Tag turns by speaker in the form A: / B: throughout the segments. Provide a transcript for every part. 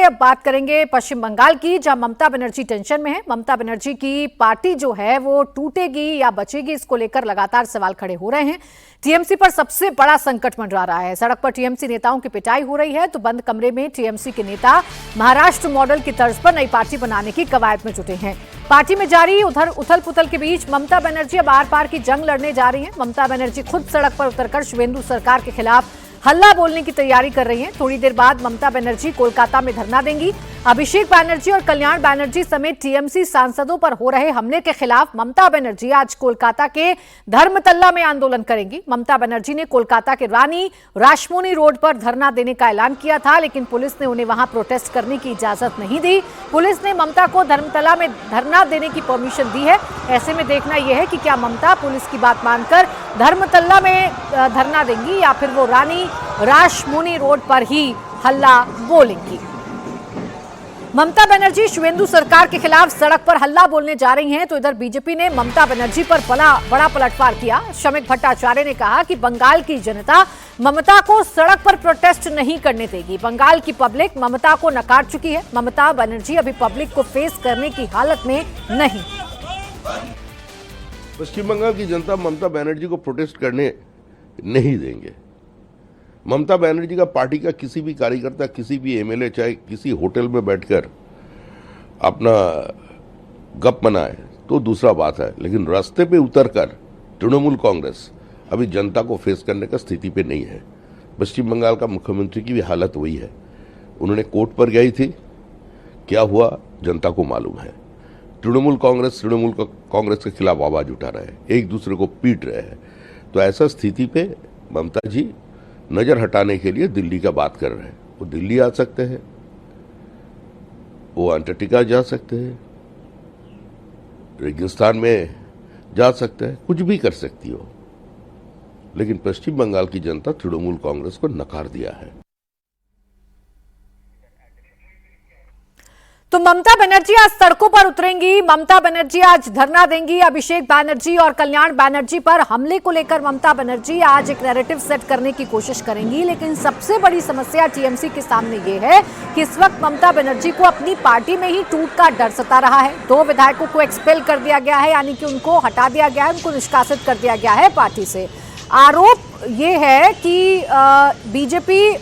A: अब बात करेंगे पश्चिम बंगाल की, जहां ममता बनर्जी टेंशन में है। ममता बनर्जी की पार्टी जो है वो टूटेगी या बचेगी, इसको लेकर लगातार सवाल खड़े हो रहे हैं। टीएमसी पर सबसे बड़ा संकट मंडरा रहा है। सड़क पर टीएमसी नेताओं की पिटाई हो रही है तो बंद कमरे में टीएमसी के नेता महाराष्ट्र मॉडल की तर्ज पर नई पार्टी बनाने की कवायद में जुटे हैं। पार्टी में जारी उधर उथल पुथल के बीच ममता बनर्जी अब आर पार की जंग लड़ने जा रही हैं। ममता बनर्जी खुद सड़क पर उतरकर शुभेंदु सरकार के खिलाफ हल्ला बोलने की तैयारी कर रही हैं। थोड़ी देर बाद ममता बनर्जी कोलकाता में धरना देंगी। अभिषेक बैनर्जी और कल्याण बैनर्जी समेत टीएमसी सांसदों पर हो रहे हमले के खिलाफ ममता बनर्जी आज कोलकाता के धर्मतल्ला में आंदोलन करेंगी। ममता बनर्जी ने कोलकाता के रानी रासमोनी रोड पर धरना देने का ऐलान किया था, लेकिन पुलिस ने उन्हें वहां प्रोटेस्ट करने की इजाजत नहीं दी। पुलिस ने ममता को धर्मतला में धरना देने की परमिशन दी है। ऐसे में देखना यह है कि क्या ममता पुलिस की बात मानकर धर्मतल्ला में धरना देंगी या फिर वो रानी रासमोनी रोड पर ही हल्ला बोलेंगी। ममता बनर्जी शुभेंदु सरकार के खिलाफ सड़क पर हल्ला बोलने जा रही हैं तो इधर बीजेपी ने ममता बनर्जी पर बड़ा पलटवार किया। शमिक भट्टाचार्य ने कहा कि बंगाल की जनता ममता को सड़क पर प्रोटेस्ट नहीं करने देगी। बंगाल की पब्लिक ममता को नकार चुकी है। ममता बनर्जी अभी पब्लिक को फेस करने की हालत में नहीं।
B: पश्चिम बंगाल की जनता ममता बनर्जी को प्रोटेस्ट करने नहीं देंगे। ममता बनर्जी का पार्टी का किसी भी कार्यकर्ता, किसी भी एमएलए चाहे किसी होटल में बैठकर अपना गप मनाए तो दूसरा बात है, लेकिन रास्ते पे उतरकर तृणमूल कांग्रेस अभी जनता को फेस करने का स्थिति पे नहीं है। पश्चिम बंगाल का मुख्यमंत्री की भी हालत वही है। उन्होंने कोर्ट पर गई थी, क्या हुआ जनता को मालूम है। तृणमूल कांग्रेस के खिलाफ आवाज उठा रहे हैं, एक दूसरे को पीट रहे हैं। तो ऐसा स्थिति पे ममता जी नजर हटाने के लिए दिल्ली का बात कर रहे हैं। वो दिल्ली आ सकते हैं, वो अंटार्कटिका जा सकते हैं, रेगिस्तान में जा सकते हैं, कुछ भी कर सकती हो, लेकिन पश्चिम बंगाल की जनता तृणमूल कांग्रेस को नकार दिया है।
A: तो ममता बनर्जी आज सड़कों पर उतरेंगी। ममता बनर्जी आज धरना देंगी। अभिषेक बैनर्जी और कल्याण बैनर्जी पर हमले को लेकर ममता बनर्जी आज एक नैरेटिव सेट करने की कोशिश करेंगी, लेकिन सबसे बड़ी समस्या टीएमसी के सामने ये है कि इस वक्त ममता बनर्जी को अपनी पार्टी में ही टूट का डर सता रहा है। 2 विधायकों को एक्सपेल कर दिया गया है, यानी कि उनको हटा दिया गया है, उनको निष्कासित कर दिया गया है पार्टी से। आरोप ये है कि बीजेपी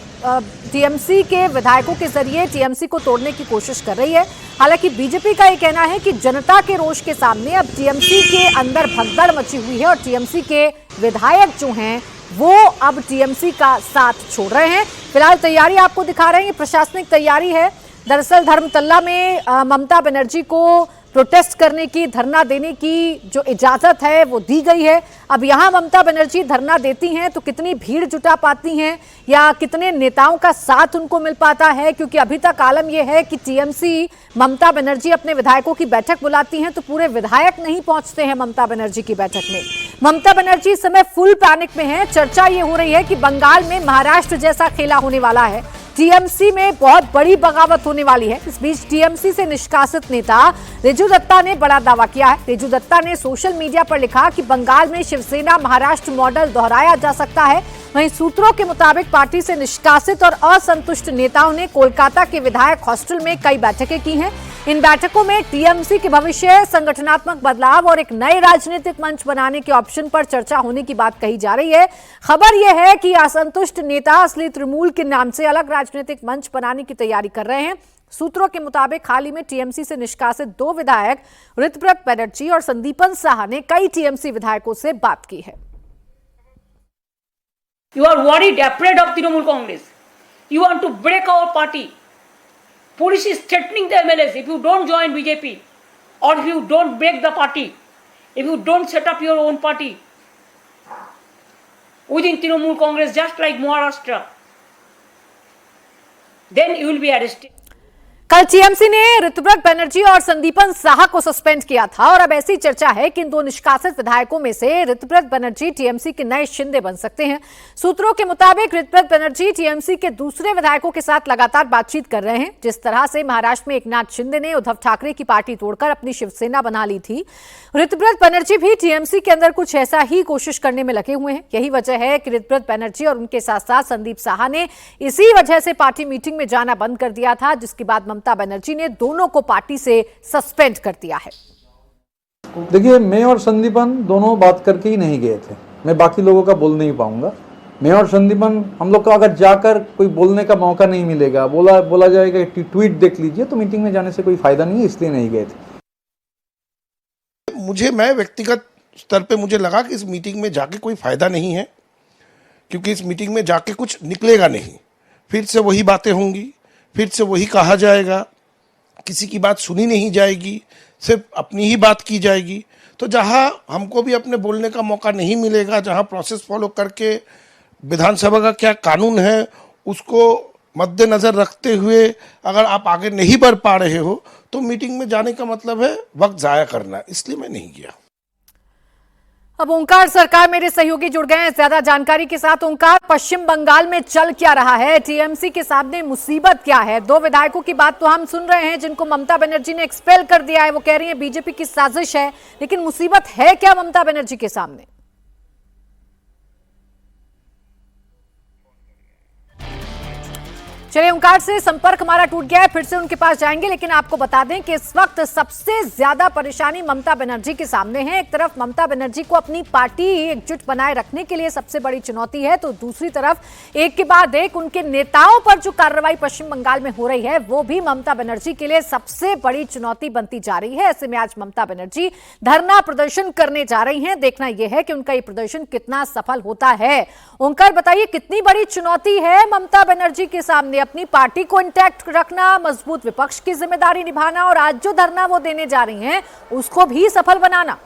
A: टीएमसी के विधायकों के जरिए टीएमसी को तोड़ने की कोशिश कर रही है। हालांकि बीजेपी का ये कहना है कि जनता के रोष के सामने अब टीएमसी के अंदर भगदड़ मची हुई है और टीएमसी के विधायक जो हैं वो अब टीएमसी का साथ छोड़ रहे हैं। फिलहाल तैयारी आपको दिखा रहे हैं, प्रशासनिक तैयारी है। दरअसल धर्मतल्ला में ममता बनर्जी को प्रोटेस्ट करने की, धरना देने की जो इजाजत है वो दी गई है। अब यहां ममता बनर्जी धरना देती हैं तो कितनी भीड़ जुटा पाती हैं या कितने नेताओं का साथ उनको मिल पाता है, क्योंकि अभी तक आलम यह है कि टीएमसी ममता बनर्जी अपने विधायकों की बैठक बुलाती हैं तो पूरे विधायक नहीं पहुंचते हैं ममता बनर्जी की बैठक में। ममता बनर्जी इस समय फुल पैनिक में है। चर्चा ये हो रही है कि बंगाल में महाराष्ट्र जैसा खेला होने वाला है, टीएमसी में बहुत बड़ी बगावत होने वाली है। इस बीच टीएमसी से निष्कासित नेता रिजू दत्ता ने बड़ा दावा किया है। रिजू दत्ता ने सोशल मीडिया पर लिखा कि बंगाल में शिवसेना महाराष्ट्र मॉडल दोहराया जा सकता है। वहीं सूत्रों के मुताबिक पार्टी से निष्कासित और असंतुष्ट नेताओं ने कोलकाता के विधायक हॉस्टल में कई बैठकें की हैं। इन बैठकों में टीएमसी के भविष्य, संगठनात्मक बदलाव और एक नए राजनीतिक मंच बनाने के ऑप्शन पर चर्चा होने की बात कही जा रही है। खबर यह है कि असंतुष्ट नेता असली तृणमूल के नाम से अलग राजनीतिक मंच बनाने की तैयारी कर रहे हैं। सूत्रों के मुताबिक हाल ही में टीएमसी से निष्कासित 2 विधायक ऋतव्रत बनर्जी और संदीपन साहा ने कई टीएमसी विधायकों से बात की है।
C: You are worried, afraid of Trinamool Congress. You want to break our party. Police is threatening the MLAs. If you don't join BJP, or if you don't break the party, if you don't set up your own party within Trinamool Congress, just like Maharashtra, then you will be arrested.
A: कल TMC ने ऋतुव्रत बनर्जी और संदीपन साहा को suspend किया था और अब ऐसी चर्चा है कि इन दो निष्कासित विधायकों में से ऋतुव्रत बनर्जी टीएमसी के नए शिंदे बन सकते हैं। सूत्रों के मुताबिक ऋतुव्रत बनर्जी टीएमसी के दूसरे विधायकों के साथ लगातार बातचीत कर रहे हैं। जिस तरह से महाराष्ट्र में एकनाथ शिंदे ने उद्धव ठाकरे की पार्टी तोड़कर अपनी शिवसेना बना ली थी, ऋतुव्रत बनर्जी भी टीएमसी के अंदर कुछ ऐसा ही कोशिश करने में लगे हुए हैं। यही वजह है कि ऋतुव्रत बनर्जी और उनके साथ साथ संदीप साहा ने इसी वजह से पार्टी मीटिंग में जाना बंद कर दिया था, जिसके बाद ममता बनर्जी ने दोनों को पार्टी से सस्पेंड कर दिया है।
D: देखिए, मैं और संदीपन दोनों बात करके ही नहीं गए थे। मैं बाकी लोगों का बोल नहीं पाऊंगा। मैं और संदीपन, हम लोग को अगर जाकर कोई बोलने का मौका नहीं मिलेगा, बोला जाएगा ट्वीट देख लीजिए, तो मीटिंग में जाने से कोई फायदा नहीं है, इसलिए नहीं गए थे।
E: मैं व्यक्तिगत स्तर पे मुझे लगा कि इस मीटिंग में जाके कोई फायदा नहीं है, क्योंकि इस मीटिंग में जाके कुछ निकलेगा नहीं। फिर से वही बातें होंगी, फिर से वही कहा जाएगा, किसी की बात सुनी नहीं जाएगी, सिर्फ अपनी ही बात की जाएगी। तो जहां हमको भी अपने बोलने का मौका नहीं मिलेगा, जहां प्रोसेस फॉलो करके विधानसभा का क्या कानून है उसको मद्देनजर रखते हुए अगर आप आगे नहीं बढ़ पा रहे हो, तो मीटिंग में जाने का मतलब है वक्त जाया करना। इसलिए मैं नहीं गया।
A: अब ओंकार सरकार मेरे सहयोगी जुड़ गए हैं ज्यादा जानकारी के साथ। ओंकार, पश्चिम बंगाल में चल क्या रहा है? टीएमसी के सामने मुसीबत क्या है? दो विधायकों की बात तो हम सुन रहे हैं जिनको ममता बनर्जी ने एक्सपेल कर दिया है, वो कह रही है बीजेपी की साजिश है, लेकिन मुसीबत है क्या ममता बनर्जी के सामने? चलिए, ओंकार से संपर्क हमारा टूट गया है, फिर से उनके पास जाएंगे, लेकिन आपको बता दें कि इस वक्त सबसे ज्यादा परेशानी ममता बनर्जी के सामने है। एक तरफ ममता बनर्जी को अपनी पार्टी एकजुट बनाए रखने के लिए सबसे बड़ी चुनौती है, तो दूसरी तरफ एक के बाद एक उनके नेताओं पर जो कार्रवाई पश्चिम बंगाल में हो रही है, वो भी ममता बनर्जी के लिए सबसे बड़ी चुनौती बनती जा रही है। ऐसे में आज ममता बनर्जी धरना प्रदर्शन करने जा रही हैं। देखना यह है कि उनका ये प्रदर्शन कितना सफल होता है। ओंकार, बताइए कितनी बड़ी चुनौती है ममता बनर्जी के सामने? अपनी पार्टी को इंटैक्ट रखना, मजबूत विपक्ष की जिम्मेदारी निभाना और आज जो धरना वो देने जा रही हैं उसको भी सफल बनाना।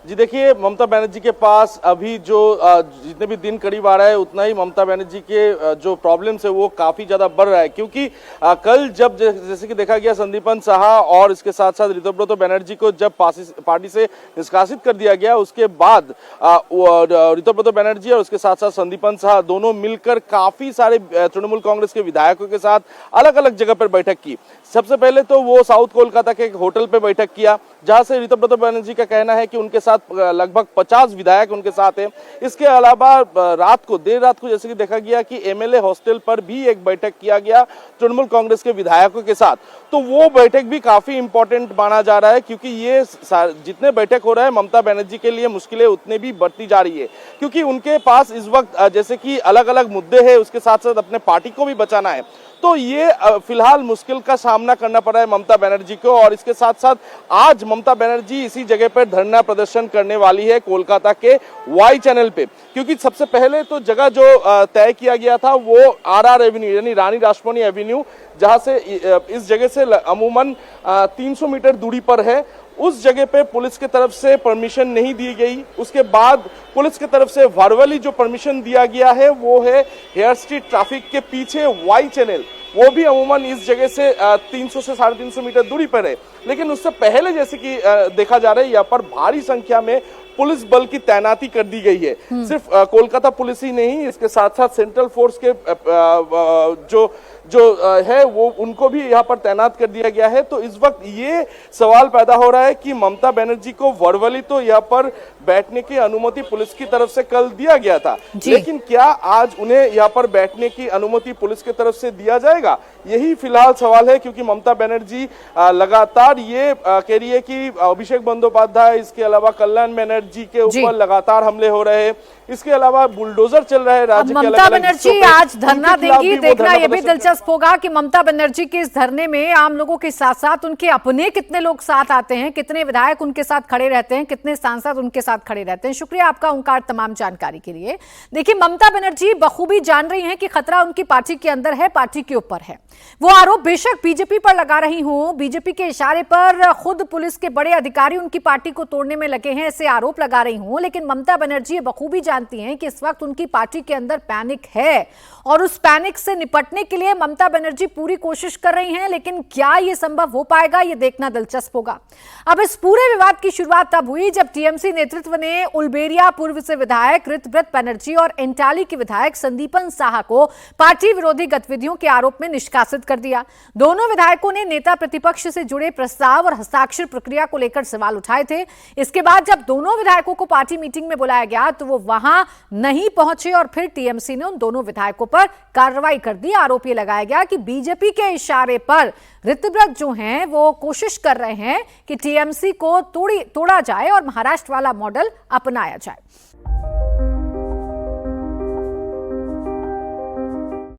F: जी देखिए, ममता बनर्जी के पास अभी जो जितने भी दिन करीब आ रहा है, उतना ही ममता बनर्जी के जो प्रॉब्लम्स है वो काफी ज्यादा बढ़ रहा है। क्योंकि कल जब जैसे कि देखा गया संदीपन साहा और इसके साथ साथ ऋतुव्रत बनर्जी को जब पार्टी से निष्कासित कर दिया गया, उसके बाद ऋतुव्रत बनर्जी और उसके साथ साथ संदीपन साहा दोनों मिलकर काफी सारे तृणमूल कांग्रेस के विधायकों के साथ अलग अलग जगह पर बैठक की। सबसे पहले तो वो साउथ कोलकाता के एक होटल पे बैठक किया, जहां से ऋतुव्रत बनर्जी का कहना है कि उनके साथ लगभग 50 विधायक उनके साथ हैं। इसके अलावा देर रात को जैसे कि देखा गया कि एमएलए हॉस्टल पर भी एक बैठक किया गया तृणमूल कांग्रेस के विधायकों के साथ। तो वो बैठक भी काफी इंपॉर्टेंट माना जा रहा है, क्योंकि ये जितने बैठक हो रहा है ममता बनर्जी के लिए मुश्किलें उतने भी बढ़ती जा रही है, क्योंकि उनके पास इस वक्त जैसे कि अलग अलग मुद्दे हैं, उसके साथ साथ अपने पार्टी को भी बचाना है। तो ये फिलहाल मुश्किल का सामना करना पड़ा है ममता बनर्जी को। और इसके साथ साथ आज ममता बनर्जी इसी जगह पर धरना प्रदर्शन करने वाली है कोलकाता के वाई चैनल पे, क्योंकि सबसे पहले तो जगह जो तय किया गया था वो आरआर एवेन्यू यानी रानी रासमणी एवेन्यू, जहां से इस जगह से अमूमन 300 मीटर दूरी पर है, उस जगह पे पुलिस की तरफ से परमिशन नहीं दी गई। उसके बाद पुलिस की तरफ से वर्बली जो परमिशन दिया गया है वो है हेयर स्ट्रीट ट्रैफिक के पीछे वाई चैनल, वो भी अमूमन इस जगह से 300 से 350 मीटर दूरी पर है। लेकिन उससे पहले जैसे कि देखा जा रहा है, यहाँ पर भारी संख्या में पुलिस बल की तैनाती कर दी गई है। सिर्फ कोलकाता पुलिस ही नहीं, इसके साथ साथ सेंट्रल फोर्स के जो है वो उनको भी यहाँ पर तैनात कर दिया गया है। तो इस वक्त ये सवाल पैदा हो रहा है कि ममता बनर्जी को वर्बली तो यहाँ पर बैठने की अनुमति पुलिस की तरफ से कल दिया गया था, लेकिन क्या आज उन्हें यहाँ पर बैठने की अनुमति पुलिस की तरफ से दिया जाएगा? यही फिलहाल सवाल है, क्योंकि ममता बनर्जी लगातार ये कह रही है कि अभिषेक बंदोपाध्याय, इसके अलावा कल्याण बनर्जी के ऊपर लगातार हमले हो रहे हैं, इसके अलावा बुलडोजर चल रहा है राज्य के
A: ममता बनर्जी आज धरना देंगी। देखना यह भी दिलचस्प होगा कि ममता बनर्जी के इस धरने में आम लोगों के साथ साथ उनके अपने कितने लोग साथ आते हैं, कितने विधायक उनके साथ खड़े रहते हैं, कितने सांसद उनके साथ खड़े रहते हैं। शुक्रिया आपका ओंकार तमाम जानकारी के लिए। देखिए, ममता बनर्जी बखूबी जान रही हैं कि खतरा उनकी पार्टी के अंदर है, पार्टी के ऊपर है। वो आरोप बेशक बीजेपी पर लगा रही हूं, बीजेपी के इशारे पर खुद पुलिस के बड़े अधिकारी उनकी पार्टी को तोड़ने में लगे हैं, ऐसे आरोप आरोप लगा रही हूं, लेकिन ममता बनर्जी ये बखूबी जानती हैं कि इस वक्त उनकी पार्टी के अंदर पैनिक है और उस पैनिक से निपटने के लिए ममता बनर्जी पूरी कोशिश कर रही हैं। लेकिन क्या यह संभव हो पाएगा, यह देखना दिलचस्प होगा। अब इस पूरे विवाद की शुरुआत तब हुई जब टीएमसी नेतृत्व ने उलबेरिया पूर्व से विधायक ऋतव्रत बनर्जी और एंटाली के विधायक संदीपन साहा को पार्टी विरोधी गतिविधियों के आरोप में निष्कासित कर दिया। दोनों विधायकों ने नेता प्रतिपक्ष से जुड़े प्रस्ताव और हस्ताक्षर प्रक्रिया को लेकर सवाल उठाए थे। इसके बाद जब दोनों विधायकों को पार्टी मीटिंग में बुलाया गया तो वो वहां नहीं पहुंचे और फिर टीएमसी ने उन दोनों विधायकों पर कार्रवाई कर दी। आरोप यह लगाया गया कि बीजेपी के इशारे पर ऋतव्रत जो हैं वो कोशिश कर रहे हैं कि टीएमसी को तोड़ा जाए और महाराष्ट्र वाला मॉडल अपनाया जाए।